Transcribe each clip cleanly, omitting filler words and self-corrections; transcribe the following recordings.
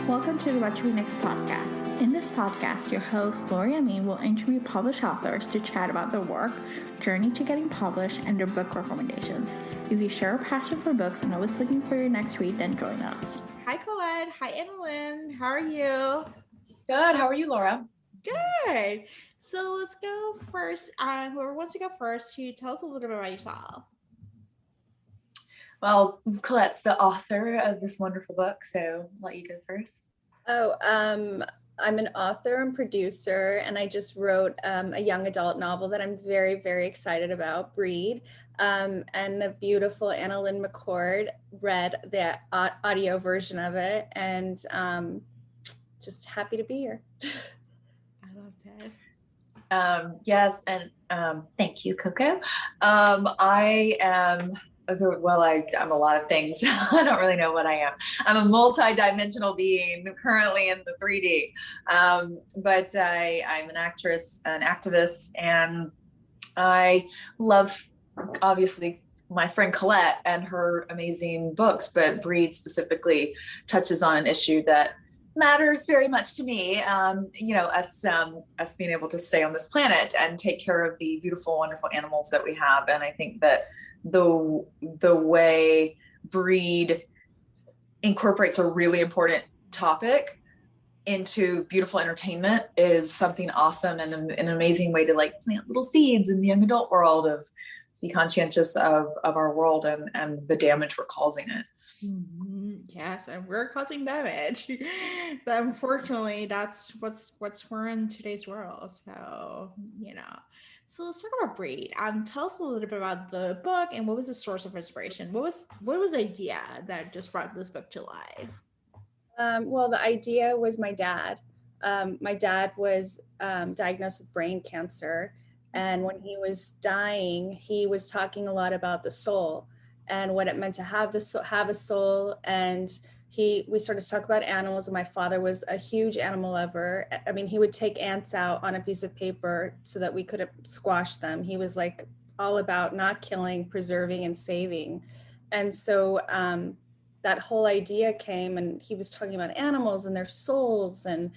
Welcome to the What to Read Next podcast. In this podcast, your host, Lori Amin, will interview published authors to chat about their work, journey to getting published, and their book recommendations. If you share a passion for books and always looking for your next read, then join us. Hi, Colet. Hi, Anna Lynne. How are you? Good. How are you, Laura? Good. So let's go first. Whoever wants to go first, to tell us a little bit about yourself. Well, Colette's the author of this wonderful book, so I'll let you go first. I'm an author and producer, and I just wrote a young adult novel that I'm very, very excited about, Breed. And the beautiful Anna Lynne McCord read the audio version of it, and just happy to be here. I love this. Yes, and thank you, Coco. I am... Well, I'm a lot of things. I don't really know what I am. I'm a multi-dimensional being currently in the 3D. But I'm an actress, an activist, and I love, obviously, my friend Colette and her amazing books, but Breed specifically touches on an issue that matters very much to me. Us being able to stay on this planet and take care of the beautiful, wonderful animals that we have. And I think that the way Breed incorporates a really important topic into beautiful entertainment is something awesome and an amazing way to plant little seeds in the young adult world of be conscientious of our world and the damage we're causing it. Mm-hmm. Yes, and we're causing damage. But unfortunately, that's what's we're in today's world. So, So let's talk about Breed. Tell us a little bit about the book and what was the source of inspiration? What was the idea that just brought this book to life? Well, the idea was my dad. My dad was diagnosed with brain cancer. And when he was dying, he was talking a lot about the soul and what it meant to have a soul. And we started to talk about animals, and my father was a huge animal lover. I mean, he would take ants out on a piece of paper so that we could squash them. He was all about not killing, preserving, and saving. And so that whole idea came, and he was talking about animals and their souls and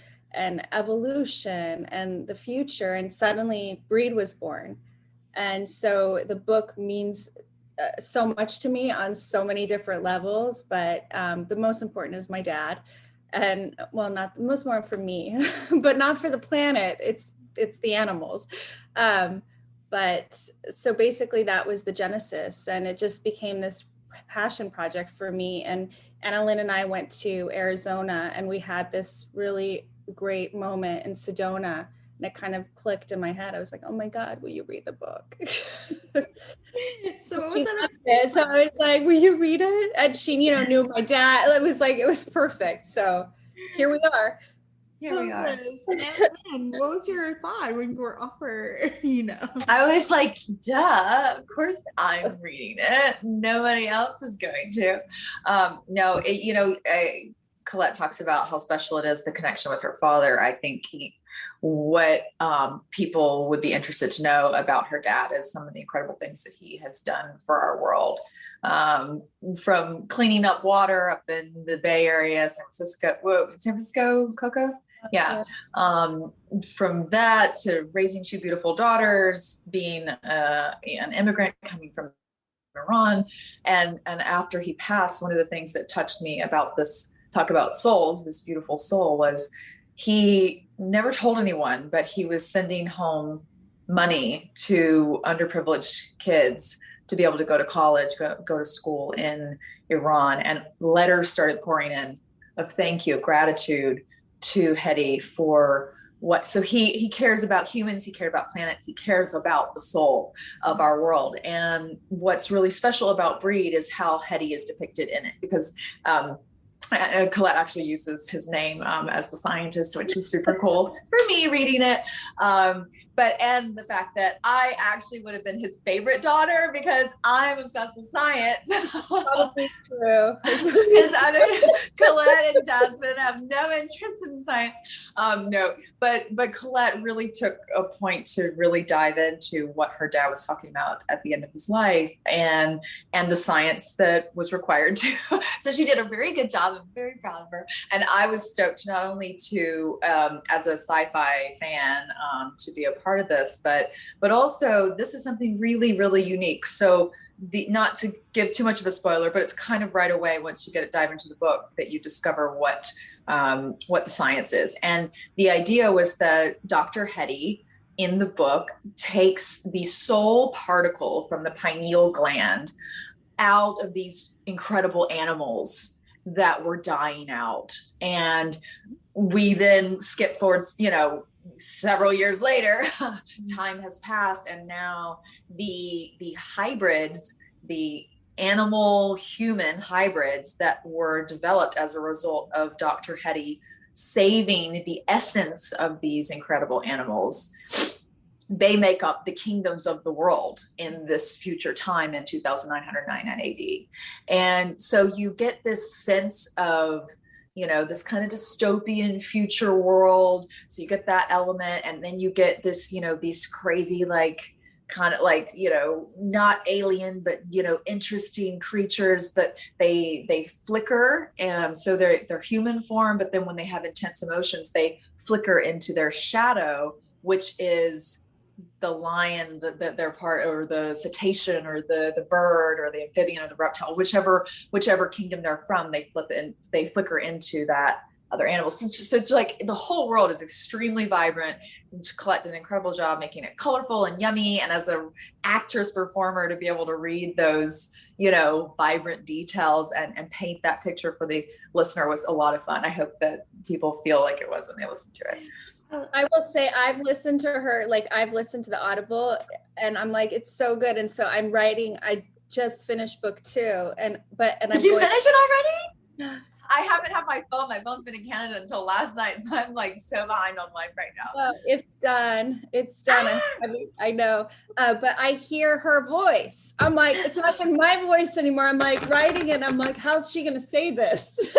evolution and the future. And suddenly Breed was born. And so the book means so much to me on so many different levels, but the most important is my dad. And well, not the most important for me, but not for the planet. It's the animals. But so basically that was the genesis, and it just became this passion project for me. And Anna Lynne and I went to Arizona, and we had this really great moment in Sedona, and it kind of clicked in my head. I was like, oh my God, will you read the book? So what was that? So I was like, will you read it? And she, knew my dad. It was perfect. So here we are. And what was your thought when you were offered, I was like, duh, of course I'm reading it. Nobody else is going to. Colette talks about how special it is, the connection with her father. I think what people would be interested to know about her dad is some of the incredible things that he has done for our world. From cleaning up water up in the Bay Area, San Francisco, Coco? Yeah. From that to raising two beautiful daughters, being an immigrant coming from Iran. And after he passed, one of the things that touched me about this talk about souls, this beautiful soul, was he never told anyone, but he was sending home money to underprivileged kids to be able to go to college, go to school in Iran. And letters started pouring in of thank you, gratitude to Hedy for what. So he cares about humans, he cares about planets, he cares about the soul of our world. And what's really special about Breed is how Hedy is depicted in it, because Colette actually uses his name as the scientist, which is super cool for me reading it. And the fact that I actually would have been his favorite daughter because I'm obsessed with science. Probably true. His other Colette and Jasmine have no interest in science. But Colette really took a point to really dive into what her dad was talking about at the end of his life and the science that was required to. So she did a very good job I'm very proud of her. And I was stoked not only to, as a sci-fi fan, to be a part of this, but also this is something really, really unique. So not to give too much of a spoiler, but it's kind of right away once you dive into the book that you discover what the science is. And the idea was that Dr. Hetty in the book takes the soul particle from the pineal gland out of these incredible animals that were dying out. And we then skip forward, several years later, time has passed, and now the hybrids, the animal human hybrids that were developed as a result of Dr. Hetty saving the essence of these incredible animals, they make up the kingdoms of the world in this future time in 2999 AD. And so you get this sense of, this kind of dystopian future world. So you get that element, and then you get this, these crazy, not alien, but, interesting creatures, but they flicker. And so they're human form, but then when they have intense emotions, they flicker into their shadow, which is the lion, their part, or the cetacean, or the bird, or the amphibian, or the reptile, whichever kingdom they're from, they flicker into that other animals. So it's like the whole world is extremely vibrant. Colette did an incredible job making it colorful and yummy. And as an actress performer, to be able to read those, vibrant details and paint that picture for the listener was a lot of fun. I hope that people feel like it was when they listen to it. I will say I've listened to her, I've listened to the Audible, and I'm like, it's so good. And so I'm writing, I just finished book 2. Did you finish it already? I haven't had my phone. My phone's been in Canada until last night. So I'm so behind on life right now. Well, it's done. I know. But I hear her voice. I'm like, it's not even my voice anymore. I'm like writing it. I'm like, how's she going to say this?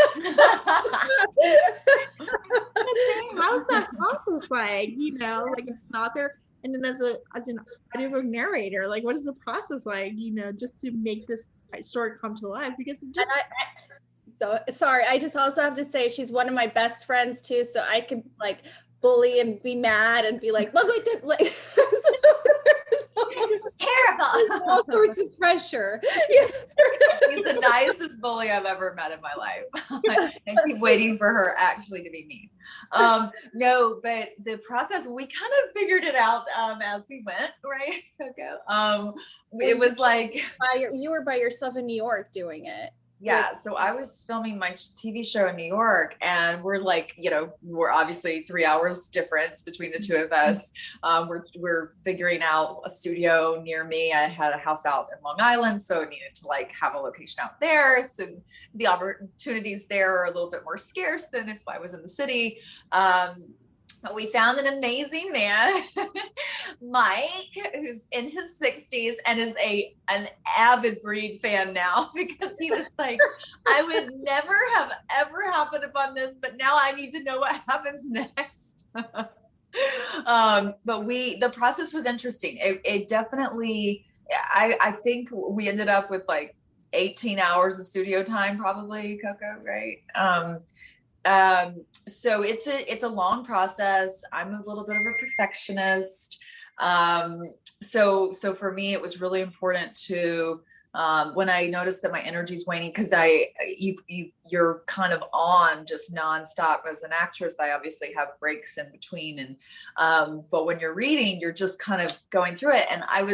How's that process like? It's not there. And then as an audiobook narrator, what is the process like, just to make this story come to life? Because it just... So sorry, I just also have to say she's one of my best friends too. So I can bully and be mad and be like, look, terrible. All sorts of pressure. She's the nicest bully I've ever met in my life. I keep waiting for her actually to be mean. No, but the process, we kind of figured it out as we went, right, Coco? It was like... You were by yourself in New York doing it. Yeah. So I was filming my TV show in New York, and we're we're obviously 3 hours difference between the two of us. We're figuring out a studio near me. I had a house out in Long Island, so I needed to have a location out there. So the opportunities there are a little bit more scarce than if I was in the city. We found an amazing man, Mike, who's in his 60s and is an avid Breed fan now, because he was like, I would never have ever happened upon this, but now I need to know what happens next. But the process was interesting. It definitely, I think we ended up with 18 hours of studio time, probably, Coco, right? So it's a long process. I'm a little bit of a perfectionist. So for me, it was really important to, when I noticed that my energy's waning, because you're kind of on just nonstop as an actress. I obviously have breaks in between, and but when you're reading, you're just kind of going through it. And I'm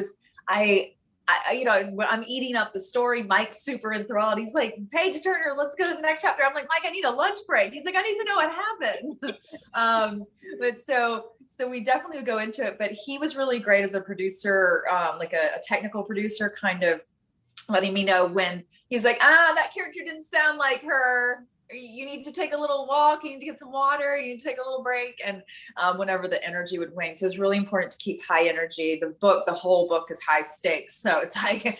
eating up the story. Mike's super enthralled. He's like, Paige Turner, let's go to the next chapter. I'm like, Mike, I need a lunch break. He's like, I need to know what happens. But so we definitely would go into it, but he was really great as a producer, a technical producer, kind of letting me know when he's like, that character didn't sound like her. You need to take a little walk. You need to get some water. You need to take a little break. And whenever the energy would wane. So it's really important to keep high energy. The whole book is high stakes. So it's I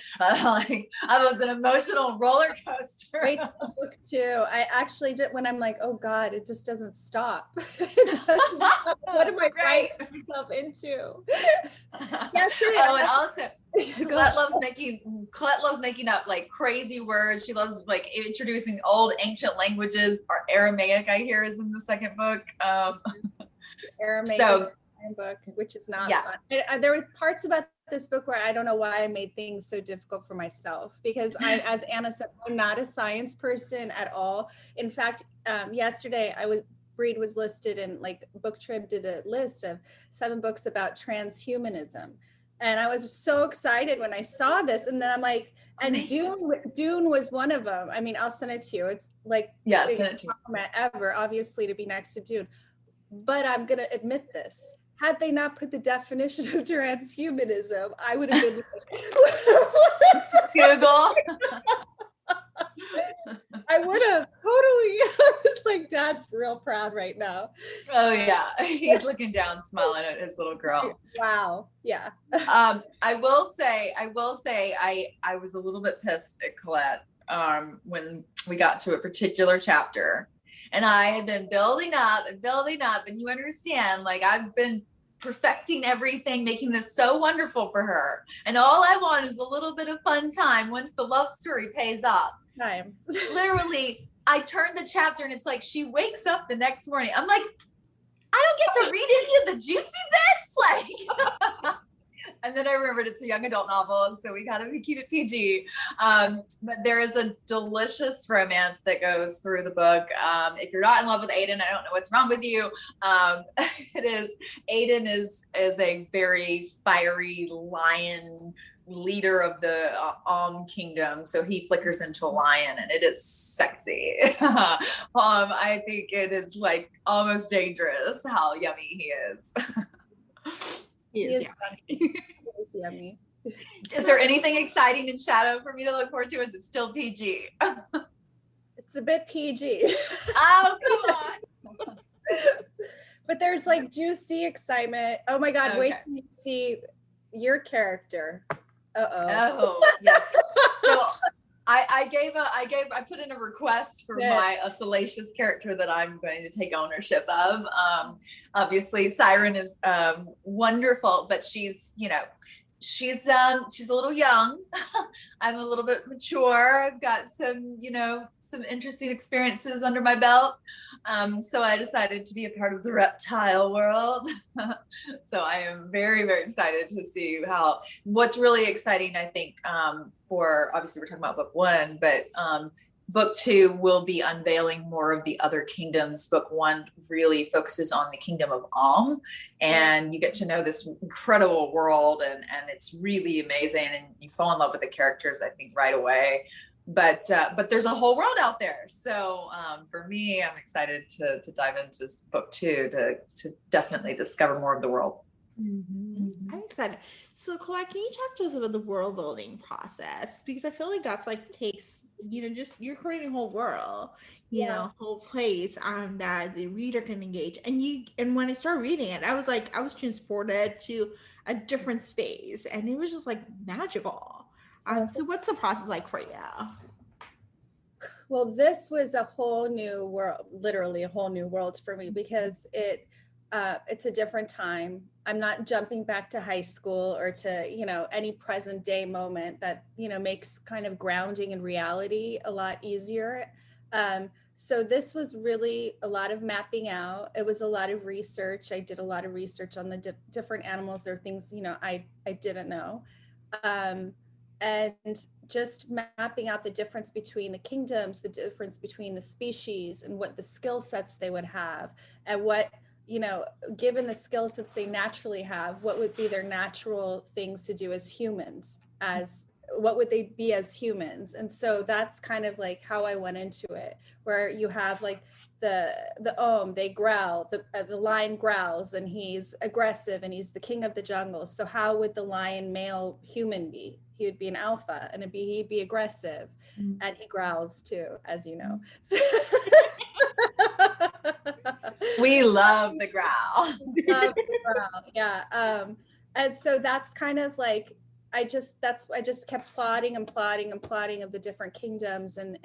was an emotional roller coaster. Wait till book 2. I actually did, when I'm like, oh God, it just doesn't stop. What am I writing myself into? Yes. And Colette loves making up like crazy words. She loves like introducing old ancient languages. Or Aramaic, I hear, is in the second book. Aramaic book, which is not fun. There were parts about this book where I don't know why I made things so difficult for myself, because as Anna said, I'm not a science person at all. In fact, yesterday Breed was listed in, like, Book Trib did a list of 7 books about transhumanism. And I was so excited when I saw this. And then I'm like, and Dune was one of them. I mean, I'll send it to you. It's like, yeah, send it to compliment ever, obviously, to be next to Dune. But I'm going to admit this. Had they not put the definition of transhumanism, I would have been like, Google. I would have totally. I was like, Dad's real proud right now. Oh yeah, he's looking down, smiling at his little girl. Wow. Yeah. I will say, I was a little bit pissed at Colette when we got to a particular chapter, and I had been building up, and you understand, like, I've been perfecting everything, making this so wonderful for her, and all I want is a little bit of fun time once the love story pays off. Literally, I turned the chapter and it's like she wakes up the next morning. I'm like, I don't get to read any of the juicy bits, like. And then I remembered it's a young adult novel, so we gotta keep it PG. But there is a delicious romance that goes through the book. If you're not in love with Aiden, I don't know what's wrong with you. Aiden is a very fiery lion leader of the kingdom, so he flickers into a lion, and it is sexy. I think it is like almost dangerous how yummy he is. He is yummy. He is yummy. Is there anything exciting in Shadow for me to look forward to? Is it still PG? It's a bit PG. Oh, come on. But there's like juicy excitement. Oh my God, Okay. wait till you see your character. Oh, yes. So I put in a request for a salacious character that I'm going to take ownership of. Obviously Siren is wonderful, but she's a little young. I'm a little bit mature. I've got some interesting experiences under my belt. So I decided to be a part of the reptile world. So I am very, very excited to see what's really exciting, I think, for, obviously we're talking about book 1, but book 2 will be unveiling more of the other kingdoms. Book 1 really focuses on the kingdom of and you get to know this incredible world, and it's really amazing, and you fall in love with the characters, I think, right away. But there's a whole world out there. So for me, I'm excited to dive into book 2 to definitely discover more of the world. Mm-hmm. I'm excited. So Colette, can you talk to us about the world building process? Because I feel like that's like takes, just you're creating a whole world, whole place that the reader can engage. And when I started reading it, I was transported to a different space, and it was just like magical. So what's the process like for you? Well, this was a whole new world, literally a whole new world for me, because it's a different time. I'm not jumping back to high school or to, any present day moment that, makes kind of grounding in reality a lot easier. So this was really a lot of mapping out. It was a lot of research. I did a lot of research on the different animals. There are things, I didn't know. And just mapping out the difference between the kingdoms, the difference between the species, and what the skill sets they would have, and what, given the skill sets they naturally have, what would be their natural things to do as humans, what would they be as humans? And so that's kind of like how I went into it, where you have like they growl, the lion growls, and he's aggressive, and he's the king of the jungle. So how would the lion male human be? He would be an alpha, and he'd be aggressive, and he growls too, as you know. We love the growl. Yeah. And so that's kind of like, I just kept plotting of the different kingdoms, and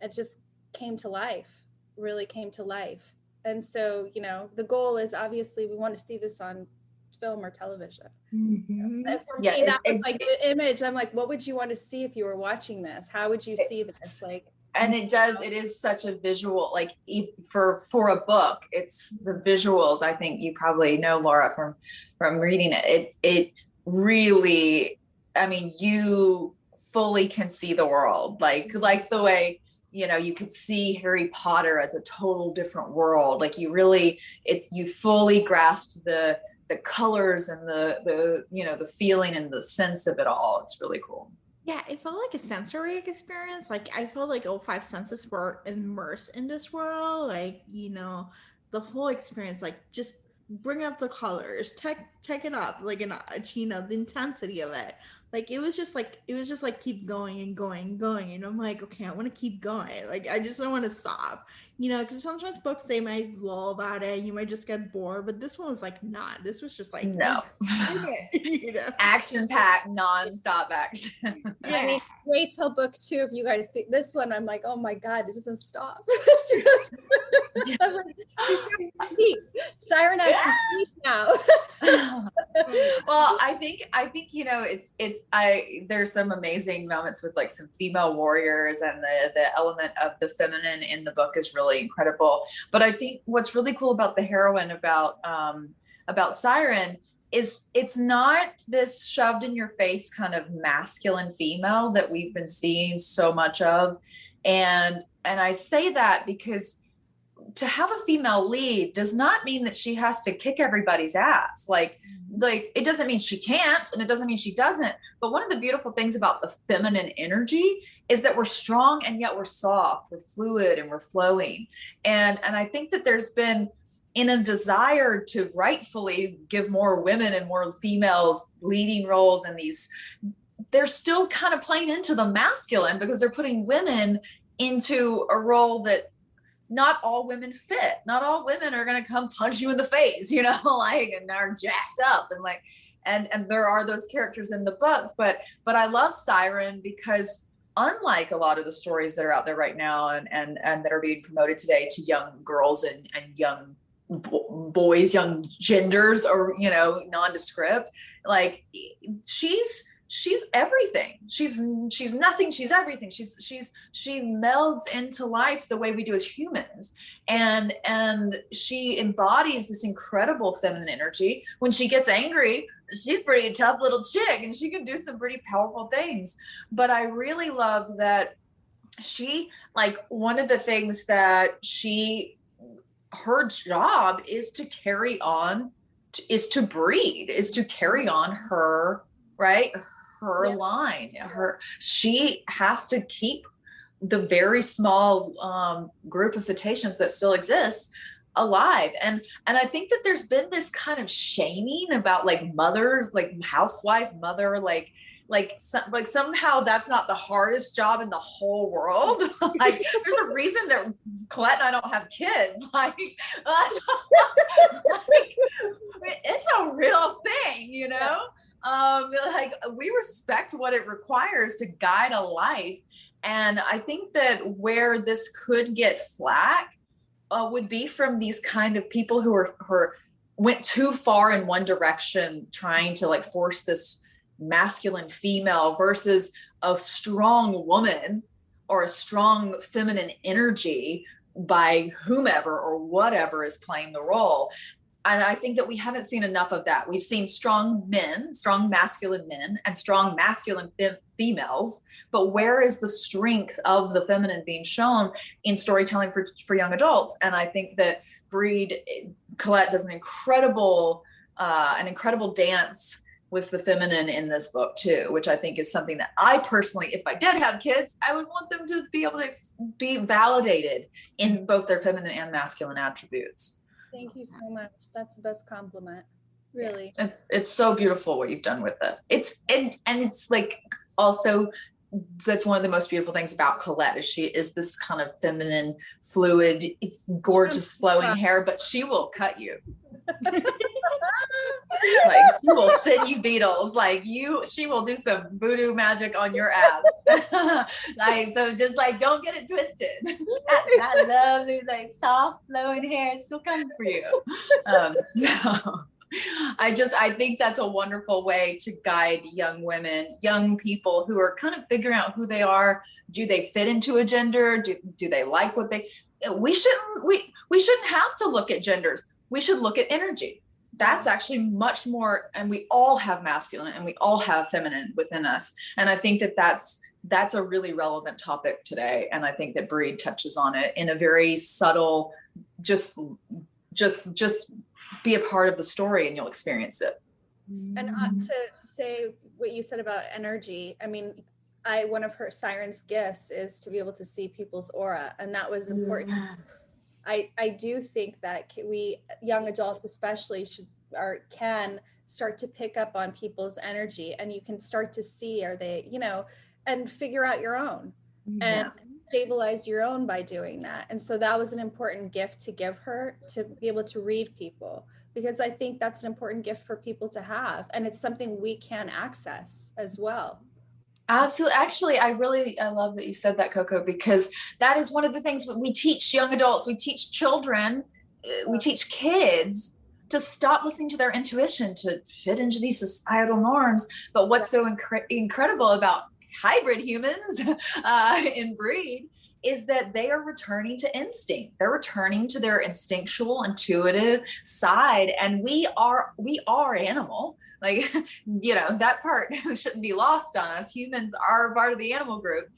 it just came to life, really came to life. And so, the goal is, obviously we want to see this on film or television. Mhm. And for Yeah, me, that was like the image. I'm like, what would you want to see if you were watching this? How would you see this? Like, and it is such a visual, like for a book, it's the visuals. I think you probably know, Laura, from reading it. It really, I mean, you fully can see the world, like the way, you know, you could see Harry Potter as a total different world. Like you fully grasped the colors and the you know, the feeling and the sense of it all. It's really cool. Yeah, it felt like a sensory experience. Like I felt like all five senses were immersed in this world. Like, you know, the whole experience, like just bring up the colors, check it up, like you know, the intensity of it. Like it was just like keep going and going and going. And I'm like, okay, I want to keep going. Like I just don't want to stop. You know, because sometimes books they might lull about it, and you might just get bored. But this one was like not. This was just like No. you know, Action packed, non-stop action. yeah. I mean, wait till book 2 if you guys think this one. I'm like, oh my god, it doesn't stop. She's got to speak. Siren has to speak now. Well, I think you know, there's some amazing moments with like some female warriors, and the element of the feminine in the book is really incredible. But I think what's really cool about the heroine, about Siren, is it's not this shoved in your face kind of masculine female that we've been seeing so much of. And I say that because to have a female lead does not mean that she has to kick everybody's ass. Like it doesn't mean she can't, and it doesn't mean she doesn't. But one of the beautiful things about the feminine energy is that we're strong, and yet we're soft, we're fluid, and we're flowing. And I think that there's been, in a desire to rightfully give more women and more females leading roles in these, they're still kind of playing into the masculine, because they're putting women into a role that not all women fit. Not all women are going to come punch you in the face, you know, like, and are jacked up, and like, and there are those characters in the book, but I love Siren because unlike a lot of the stories that are out there right now and that are being promoted today to young girls and young boys, young genders, or, you know, nondescript, like she's everything. She's nothing. She's everything. She melds into life the way we do as humans. And she embodies this incredible feminine energy. When she gets angry, she's a pretty tough little chick, and she can do some pretty powerful things. But I really love that she, like, one of the things that her job is to carry on, is to breed, is to carry on her, right? Her line, she has to keep the very small group of cetaceans that still exist alive. And I think that there's been this kind of shaming about like mothers, like housewife mother, like somehow that's not the hardest job in the whole world. Like there's a reason that Colette and I don't have kids. Like, it's a real thing, you know? Like we respect what it requires to guide a life. And I think that where this could get flack would be from these kind of people who went too far in one direction, trying to like force this masculine female versus a strong woman or a strong feminine energy by whomever or whatever is playing the role. And I think that we haven't seen enough of that. We've seen strong men, strong masculine men, and strong masculine females. But where is the strength of the feminine being shown in storytelling for young adults? And I think that Colette does an incredible dance with the feminine in this book too, which I think is something that I personally, if I did have kids, I would want them to be able to be validated in both their feminine and masculine attributes. Thank you so much. That's the best compliment. Really. It's so beautiful what you've done with it. It's like also that's one of the most beautiful things about Colette is she is this kind of feminine, fluid, gorgeous flowing hair, but she will cut you. Like she will send you beetles. Like she will do some voodoo magic on your ass. Like, so just like don't get it twisted. That lovely, like soft flowing hair, she'll come for you. No. I think that's a wonderful way to guide young women, young people who are kind of figuring out who they are. Do they fit into a gender? Do they like what we shouldn't have to look at genders. We should look at energy. That's actually much more, and we all have masculine and we all have feminine within us. And I think that that's a really relevant topic today. And I think that Breed touches on it in a very subtle, just be a part of the story and you'll experience it. And to say what you said about energy, I mean, one of her Siren's gifts is to be able to see people's aura, and that was important. I do think that we young adults especially can start to pick up on people's energy, and you can start to see, are they, and figure out your own and stabilize your own by doing that. And so that was an important gift to give her, to be able to read people, because I think that's an important gift for people to have, and it's something we can access as well. Absolutely. Actually, I love that you said that, Coco, because that is one of the things we teach young adults, we teach children, we teach kids to stop listening to their intuition, to fit into these societal norms. But what's so incredible about hybrid humans in Breed is that they are returning to instinct. They're returning to their instinctual, intuitive side. And we are animal. Like, that part shouldn't be lost on us. Humans are part of the animal group.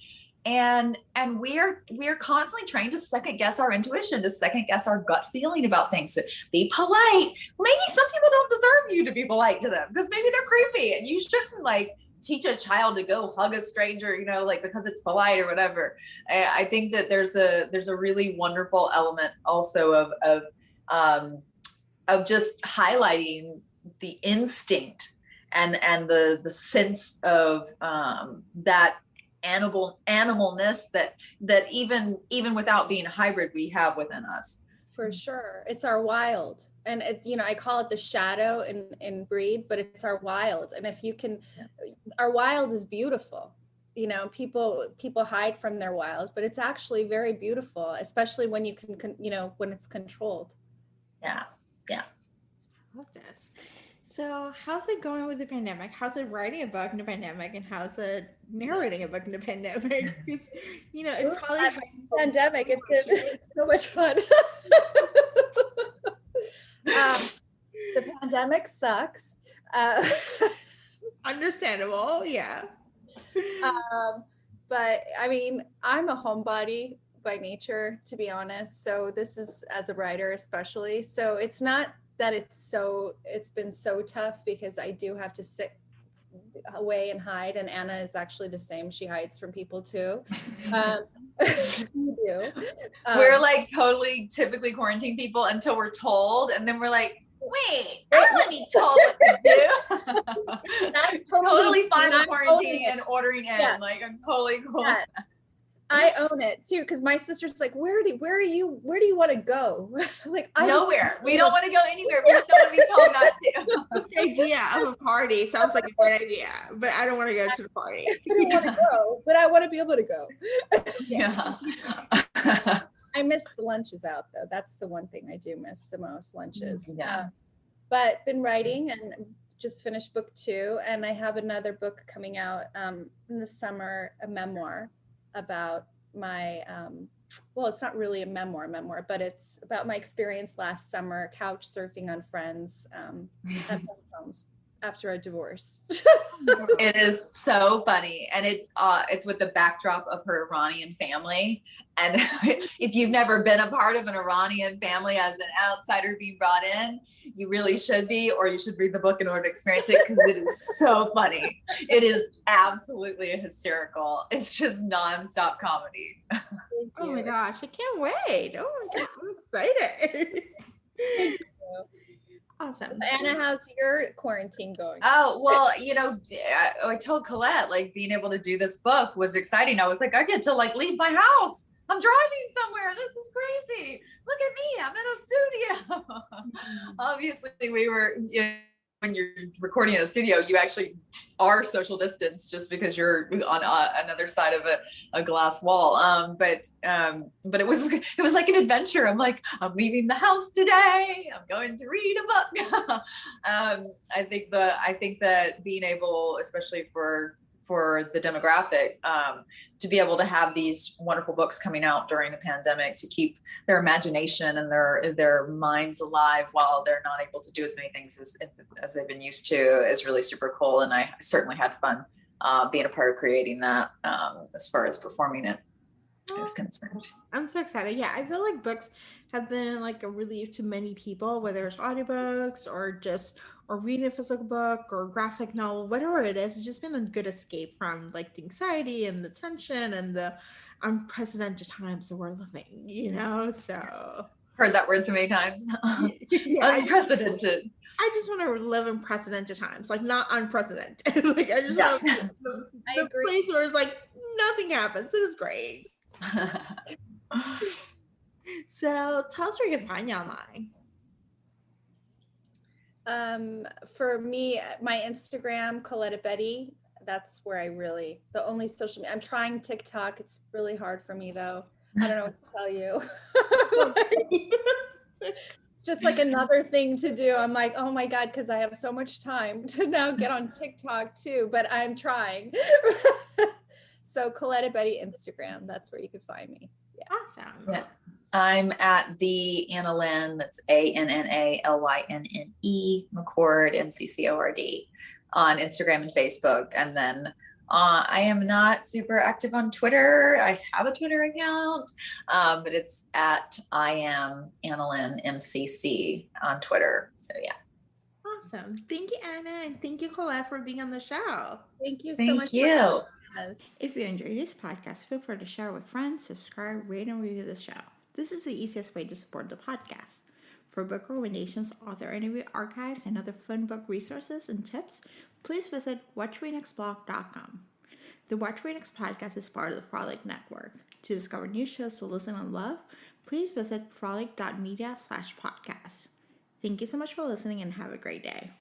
And we are constantly trained to second guess our intuition, to second guess our gut feeling about things, to be polite. Maybe some people don't deserve you to be polite to them because maybe they're creepy, and you shouldn't teach a child to go hug a stranger, because it's polite or whatever. I think that there's a really wonderful element also of just highlighting the instinct and the sense of that animalness that even without being hybrid we have within us. For sure. It's our wild. And it's, I call it the shadow in Breed, but it's our wild. And if you can, our wild is beautiful. People hide from their wild, but it's actually very beautiful, especially when you can, when it's controlled. Yeah. I love this. So how's it going with the pandemic? How's it writing a book in the pandemic, and how's it narrating a book in the pandemic? Because, it probably pandemic, it's so much fun. The pandemic sucks. Understandable, yeah. But I mean, I'm a homebody by nature, to be honest. So this is, as a writer especially. So it's not that it's been so tough, because I do have to sit away and hide, and Anna is actually the same. She hides from people too. We do. We're totally typically quarantine people until we're told, and then we're like, wait, I want to be told what to do. I'm totally fine with quarantining and ordering in. Yeah. I'm totally cool. Yeah. I own it too, because my sister's like, where do you want to go? Nowhere. We don't want to go anywhere. We just don't want to be told not to. This idea of a party sounds like a great idea, but I don't want to go to the party. I don't want to go, but I want to be able to go. Yeah. I miss the lunches out though. That's the one thing I do miss the most, lunches. Yes. But been writing and just finished book 2, and I have another book coming out in the summer, a memoir about my it's not really a memoir, but it's about my experience last summer couch surfing on friends at homes after a divorce. It is so funny, and it's with the backdrop of her Iranian family. And if you've never been a part of an Iranian family as an outsider being brought in, you really should be, or you should read the book in order to experience it, because it is so funny. It is absolutely hysterical. It's just nonstop comedy. Oh my gosh, I can't wait. Oh my God, I'm excited. Thank you. Awesome. Anna, how's your quarantine going? Oh, well, I told Colette, being able to do this book was exciting. I was like, I get to leave my house. I'm driving somewhere. This is crazy. Look at me. I'm in a studio. Obviously we were, when you're recording in a studio, you actually are social distance just because you're on another side of a glass wall. But it was like an adventure. I'm like, I'm leaving the house today. I'm going to read a book. I think that being able, especially for the demographic, to be able to have these wonderful books coming out during the pandemic to keep their imagination and their minds alive while they're not able to do as many things as they've been used to is really super cool. And I certainly had fun being a part of creating that as far as performing it is concerned. I'm so excited. Yeah, I feel like books have been like a relief to many people, whether it's audiobooks or reading a physical book or graphic novel, whatever it is. It's just been a good escape from like the anxiety and the tension and the unprecedented times that we're living, so. Heard that word so many times. Yeah, unprecedented. I just want to live in precedented times, like not unprecedented. Like I just want the place where it's like nothing happens. It is great. So tell us where you can find you online. For me, my Instagram, Colet Abedi. That's where the only social media. I'm trying TikTok. It's really hard for me though. I don't know what to tell you. It's just like another thing to do. I'm like, oh my God, because I have so much time to now get on TikTok too, but I'm trying. So Colet Abedi Instagram, that's where you can find me. Yeah. Awesome. Yeah. I'm at the Anna Lynne, that's ANNALYNNE McCord, MCCORD, on Instagram and Facebook. And then I am not super active on Twitter. I have a Twitter account, but it's at I am Anna Lynne MCC on Twitter. So yeah. Awesome. Thank you, Anna, and thank you, Colette, for being on the show. Thank you so much. Thank you. If you enjoyed this podcast, feel free to share with friends, subscribe, rate, and review the show. This is the easiest way to support the podcast. For book recommendations, author interview archives, and other fun book resources and tips, please visit WhatchWeNextBlog.com. The Watch Read Next podcast is part of the Frolic Network. To discover new shows to listen and love, please visit frolic.media/podcast. Thank you so much for listening and have a great day.